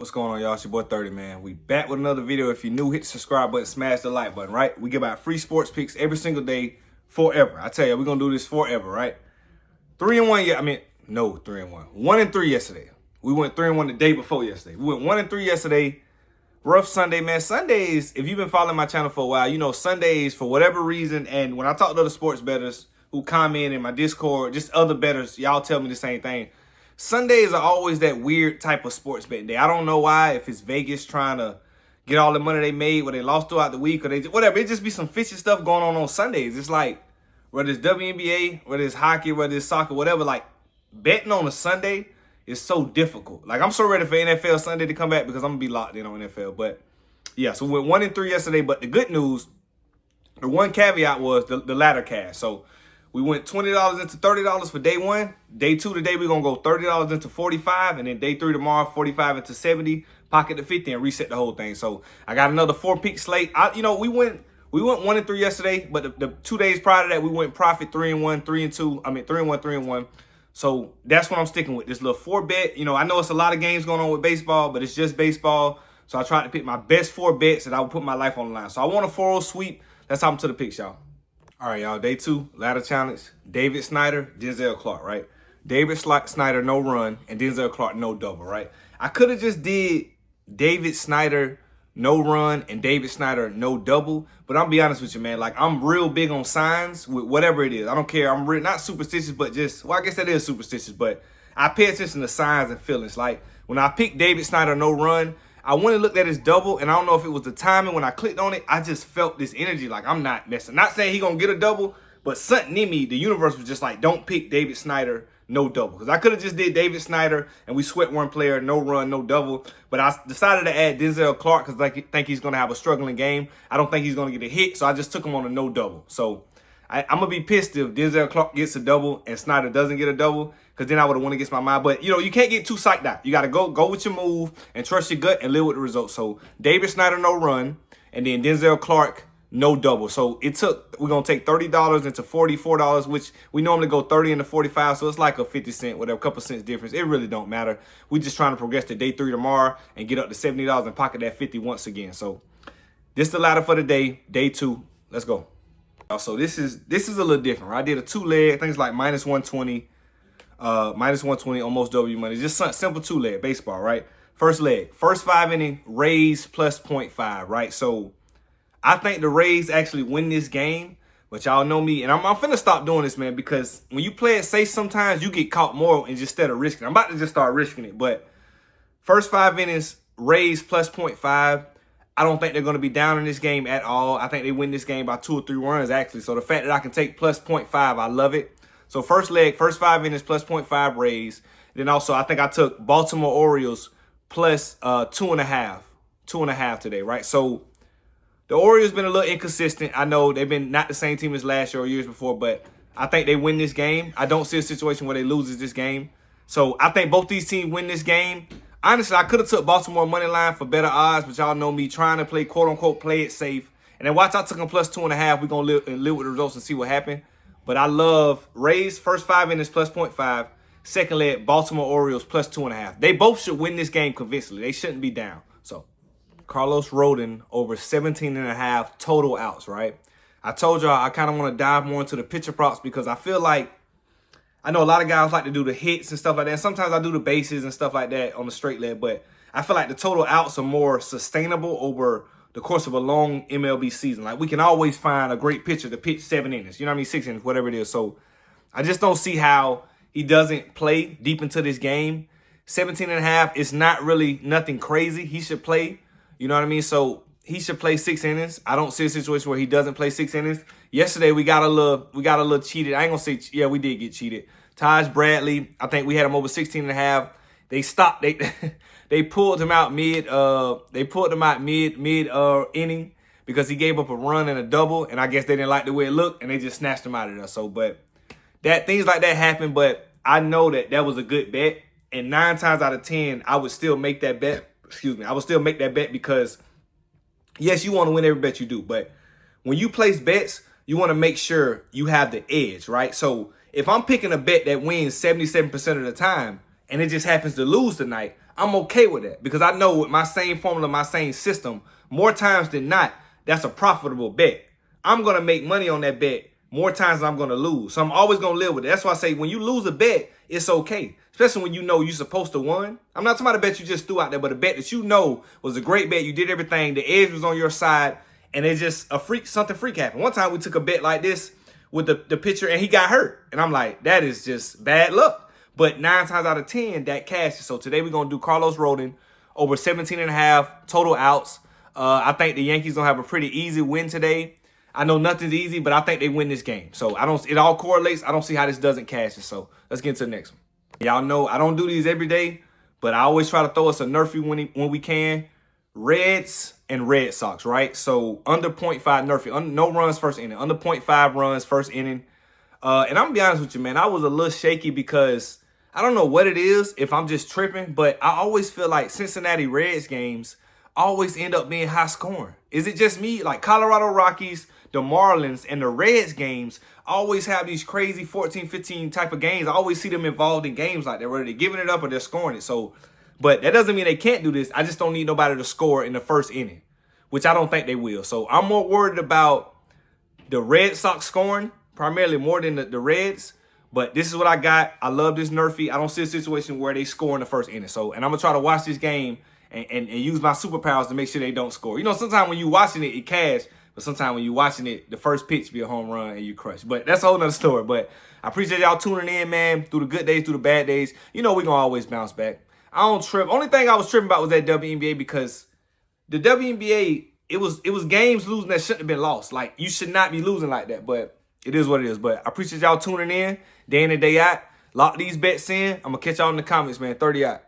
What's going on, y'all? It's your boy 30, man. We back with another video. If you're new, hit the subscribe button, smash the like button, right? We give out free sports picks every single day forever. I tell you, we're going to do this forever, right? 3-1, yeah. 3-1. 1-3 yesterday. We went 3-1 the day before yesterday. We went 1-3 yesterday. Rough Sunday, man. Sundays, if you've been following my channel for a while, you know Sundays, for whatever reason, and when I talk to other sports bettors who comment in my Discord, just other bettors, y'all tell me the same thing. Sundays are always that weird type of sports betting day. I don't know why, if it's Vegas trying to get all the money they made when they lost throughout the week or whatever. It just be some fishy stuff going on Sundays. It's like, whether it's WNBA, whether it's hockey, whether it's soccer, whatever, like betting on a Sunday is so difficult. Like, I'm so ready for NFL Sunday to come back because I'm going to be locked in on NFL. But yeah, so we went 1-3 yesterday. But the good news, the one caveat was the ladder cash. So we went $20 into $30 for day one. Day two today, we're going to go $30 into 45. And then day three tomorrow, 45 into 70. Pocket the 50 and reset the whole thing. So I got another 4-pick slate. We went 1-3 yesterday. But the 2 days prior to that, we went profit 3-1, 3-2. 3-1, 3-1. So that's what I'm sticking with. This little 4-bet. I know it's a lot of games going on with baseball, but it's just baseball. So I tried to pick my best 4 bets that I would put my life on the line. So I want a 4-0 sweep. Let's hop into the picks, y'all. All right, y'all. Day 2, ladder challenge. David Snyder, Denzel Clark, right? David Snyder, no run, and Denzel Clark, no double, right? I could have just did David Snyder, no run, and David Snyder, no double. But I'm be honest with you, man. Like, I'm real big on signs with whatever it is. I don't care. I'm not superstitious, but I guess that is superstitious. But I pay attention to signs and feelings. Like, when I picked David Snyder, no run, I went and looked at his double, and I don't know if it was the timing when I clicked on it. I just felt this energy. Like, I'm not messing. Not saying he's going to get a double, but something in me, the universe was just like, don't pick David Snyder, no double. Because I could have just did David Snyder, and we swept one player, no run, no double. But I decided to add Denzel Clark because I think he's going to have a struggling game. I don't think he's going to get a hit, so I just took him on a no double. So I'm going to be pissed if Denzel Clark gets a double and Snyder doesn't get a double, because then I would have won against my mind. But, you can't get too psyched out. You got to go with your move and trust your gut and live with the results. So David Snyder, no run, and then Denzel Clark, no double. So we're going to take $30 into $44, which we normally go 30 into 45. So it's like a 50 cent, whatever, couple cents difference. It really don't matter. We're just trying to progress to day 3 tomorrow and get up to $70 and pocket that 50 once again. So this is the ladder for the day 2. Let's go. So this is a little different, right? I did a 2-leg, things like minus 120, almost W money. Just simple 2-leg baseball, right? First leg, first 5 inning, Rays plus 0.5, right? So I think the Rays actually win this game, but y'all know me, and I'm finna stop doing this, man, because when you play it safe, sometimes you get caught more and just instead of risking. I'm about to just start risking it, but first 5 innings, Rays plus 0.5. I don't think they're going to be down in this game at all. I think they win this game by 2 or 3 runs, actually. So the fact that I can take plus 0.5, I love it. So first leg, first 5 innings, plus 0.5 Rays. Then also, I think I took Baltimore Orioles plus 2.5. 2.5 today, right? So the Orioles been a little inconsistent. I know they've been not the same team as last year or years before, but I think they win this game. I don't see a situation where they loses this game. So I think both these teams win this game. Honestly, I could have took Baltimore money line for better odds, but y'all know me trying to play, quote-unquote, play it safe. And then watch, I took them plus 2.5. We're going to live with the results and see what happened. But I love Rays, first 5 innings, plus 0.5. Second leg, Baltimore Orioles, plus 2.5. They both should win this game convincingly. They shouldn't be down. So Carlos Rodon over 17.5 total outs, right? I told y'all I kind of want to dive more into the pitcher props because I feel like, I know a lot of guys like to do the hits and stuff like that. Sometimes I do the bases and stuff like that on the straight leg, but I feel like the total outs are more sustainable over the course of a long MLB season. Like, we can always find a great pitcher to pitch 7 innings, 6 innings, whatever it is. So I just don't see how he doesn't play deep into this game. 17.5 is not really nothing crazy. He should play, you know what I mean? So he should play 6 innings. I don't see a situation where he doesn't play 6 innings. Yesterday we got a little cheated. I ain't gonna say, yeah, we did get cheated. Taj Bradley, I think we had him over 16.5. They stopped. They pulled him out mid inning because he gave up a run and a double, and I guess they didn't like the way it looked, and they just snatched him out of there. So, but things like that happen. But I know that was a good bet, and 9 times out of 10, I would still make that bet. I would still make that bet because, yes, you want to win every bet you do, but when you place bets, you want to make sure you have the edge, right? So if I'm picking a bet that wins 77% of the time and it just happens to lose tonight, I'm okay with that because I know with my same formula, my same system, more times than not, that's a profitable bet. I'm going to make money on that bet more times than I'm going to lose. So I'm always going to live with it. That's why I say when you lose a bet, it's okay. Especially when you know you're supposed to win. I'm not talking about a bet you just threw out there, but a bet that you know was a great bet. You did everything. The edge was on your side. And it's just something freak happened. One time we took a bet like this with the pitcher and he got hurt. And I'm like, that is just bad luck. But 9 times out of 10, that cashes. So today we're going to do Carlos Rodon over 17.5 total outs. I think the Yankees going to have a pretty easy win today. I know nothing's easy, but I think they win this game. So it all correlates. I don't see how this doesn't cash it. So let's get into the next one. Y'all know I don't do these every day, but I always try to throw us a nerfy when we can. Reds and Red Sox, right? So under 0.5 nerfy, no runs first inning, under 0.5 runs first inning. And I'm gonna be honest with you, man, I was a little shaky because I don't know what it is, if I'm just tripping, but I always feel like Cincinnati Reds games always end up being high scoring. Is it just me? Like Colorado Rockies, the Marlins, and the Reds games always have these crazy 14, 15 type of games. I always see them involved in games like that, whether they're giving it up or they're scoring it. So, but that doesn't mean they can't do this. I just don't need nobody to score in the first inning, which I don't think they will. So I'm more worried about the Red Sox scoring, primarily more than the Reds. But this is what I got. I love this nerfy. I don't see a situation where they score in the first inning. So, and I'm going to try to watch this game and use my superpowers to make sure they don't score. You know, sometimes when you're watching it, it cash. But sometimes when you're watching it, the first pitch be a home run and you crush. But that's a whole nother story. But I appreciate y'all tuning in, man, through the good days, through the bad days. You know we're going to always bounce back. I don't trip. Only thing I was tripping about was that WNBA because the WNBA, it was games losing that shouldn't have been lost. Like, you should not be losing like that. But it is what it is. But I appreciate y'all tuning in day and day out. Lock these bets in. I'm going to catch y'all in the comments, man. 30 out.